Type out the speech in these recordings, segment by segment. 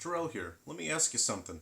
Jarrell here. Let me ask you something.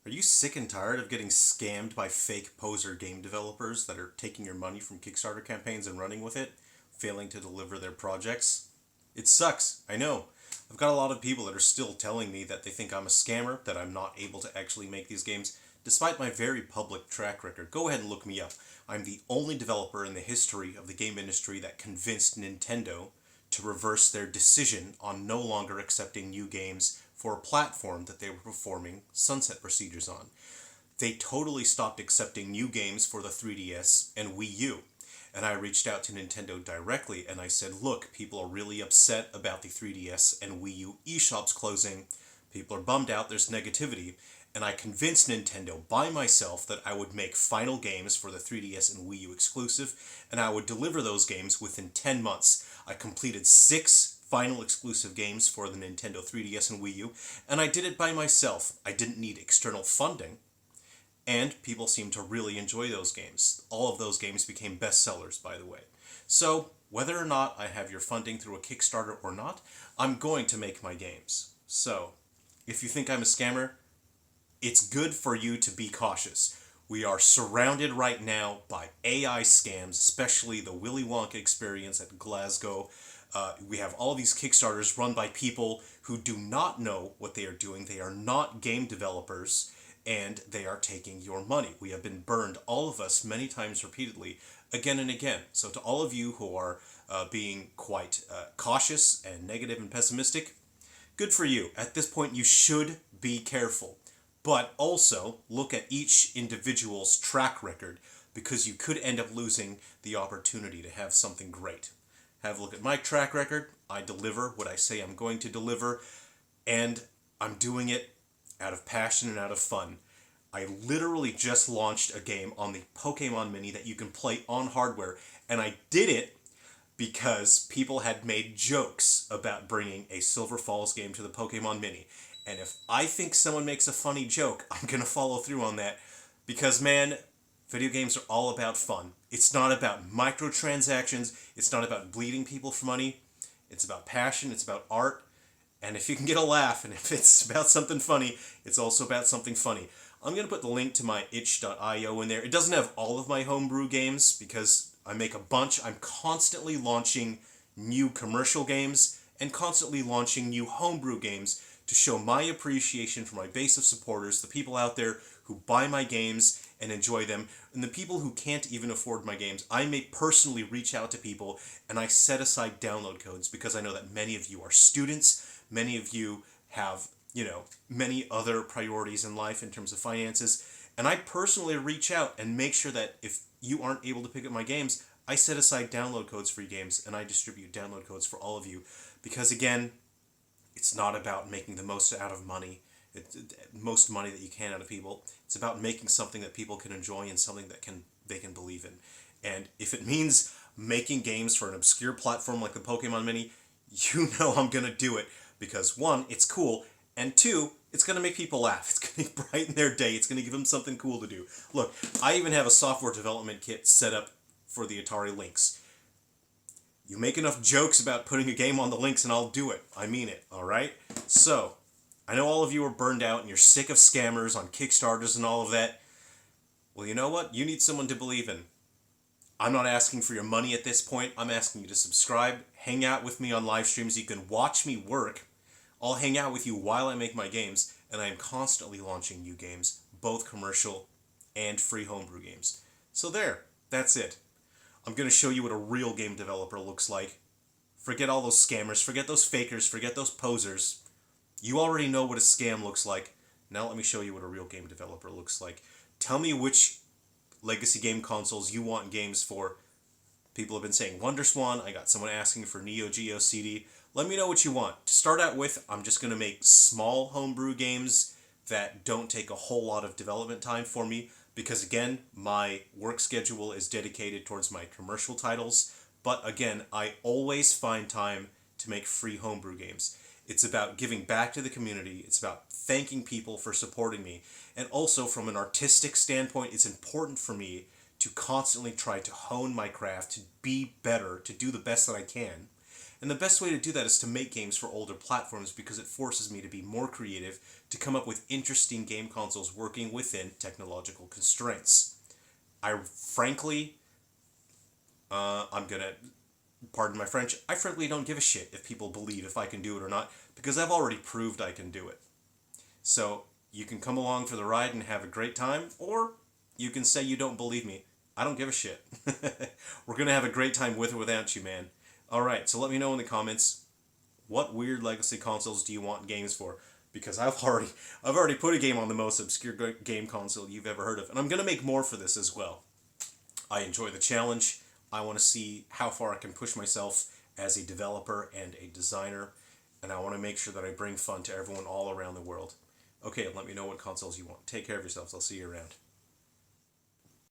Are you sick and tired of getting scammed by fake poser game developers that are taking your money from Kickstarter campaigns and running with it, failing to deliver their projects? It sucks, I know. I've got a lot of people that are still telling me that they think I'm a scammer, that I'm not able to actually make these games, despite my very public track record. Go ahead and look me up. I'm the only developer in the history of the game industry that convinced Nintendo to reverse their decision on no longer accepting new games for a platform that they were performing sunset procedures on. They totally stopped accepting new games for the 3DS and Wii U. And I reached out to Nintendo directly and I said, look, people are really upset about the 3DS and Wii U eShops closing. People are bummed out, there's negativity. And I convinced Nintendo by myself that I would make final games for the 3DS and Wii U exclusive, and I would deliver those games within 10 months. I completed 6 final exclusive games for the Nintendo 3DS and Wii U, and I did it by myself. I didn't need external funding, and people seemed to really enjoy those games. All of those games became bestsellers, by the way. So, whether or not I have your funding through a Kickstarter or not, I'm going to make my games. So, if you think I'm a scammer, it's good for you to be cautious. We are surrounded right now by AI scams, especially the Willy Wonka experience at Glasgow. We have all these Kickstarters run by people who do not know what they are doing. They are not game developers, and they are taking your money. We have been burned, all of us, many times repeatedly, again and again. So to all of you who are being quite cautious and negative and pessimistic, good for you. At this point, you should be careful. But also, look at each individual's track record, because you could end up losing the opportunity to have something great. Have a look at my track record. I deliver what I say I'm going to deliver, and I'm doing it out of passion and out of fun. I literally just launched a game on the Pokemon Mini that you can play on hardware, and I did it because people had made jokes about bringing a Silver Falls game to the Pokemon Mini. And if I think someone makes a funny joke, I'm going to follow through on that. Because, man, video games are all about fun. It's not about microtransactions. It's not about bleeding people for money. It's about passion. It's about art. And if you can get a laugh, and if it's about something funny, it's also about something funny. I'm going to put the link to my itch.io in there. It doesn't have all of my homebrew games because I make a bunch. I'm constantly launching new commercial games and constantly launching new homebrew games to show my appreciation for my base of supporters, the people out there who buy my games and enjoy them, and the people who can't even afford my games. I may personally reach out to people, and I set aside download codes because I know that many of you are students, many of you have, many other priorities in life in terms of finances, and I personally reach out and make sure that if you aren't able to pick up my games, I set aside download codes for your games, and I distribute download codes for all of you, because again, it's not about making the most out of money, most money that you can out of people. It's about making something that people can enjoy and something that they can believe in. And if it means making games for an obscure platform like the Pokemon Mini, you know I'm going to do it. Because one, it's cool, and two, it's going to make people laugh. It's going to brighten their day. It's going to give them something cool to do. Look, I even have a software development kit set up for the Atari Lynx. You make enough jokes about putting a game on the Lynx and I'll do it. I mean it, alright? So, I know all of you are burned out and you're sick of scammers on Kickstarters and all of that. Well, you know what? You need someone to believe in. I'm not asking for your money at this point. I'm asking you to subscribe, hang out with me on live streams. You can watch me work. I'll hang out with you while I make my games, and I am constantly launching new games, both commercial and free homebrew games. So there, that's it. I'm going to show you what a real game developer looks like. Forget all those scammers, forget those fakers, forget those posers. You already know what a scam looks like. Now let me show you what a real game developer looks like. Tell me which legacy game consoles you want games for. People have been saying WonderSwan. I got someone asking for Neo Geo CD. Let me know what you want. To start out with, I'm just going to make small homebrew games that don't take a whole lot of development time for me. Because again, my work schedule is dedicated towards my commercial titles, but again, I always find time to make free homebrew games. It's about giving back to the community, it's about thanking people for supporting me, and also from an artistic standpoint, it's important for me to constantly try to hone my craft, to be better, to do the best that I can, And the best way to do that is to make games for older platforms because it forces me to be more creative, to come up with interesting game consoles working within technological constraints. I frankly, I'm gonna, pardon my French, I frankly don't give a shit if people believe if I can do it or not because I've already proved I can do it. So you can come along for the ride and have a great time, or you can say you don't believe me. I don't give a shit. We're going to have a great time with or without you, man. Alright, so let me know in the comments, what weird legacy consoles do you want games for? Because I've already put a game on the most obscure game console you've ever heard of, and I'm going to make more for this as well. I enjoy the challenge. I want to see how far I can push myself as a developer and a designer, and I want to make sure that I bring fun to everyone all around the world. Okay, let me know what consoles you want. Take care of yourselves. I'll see you around.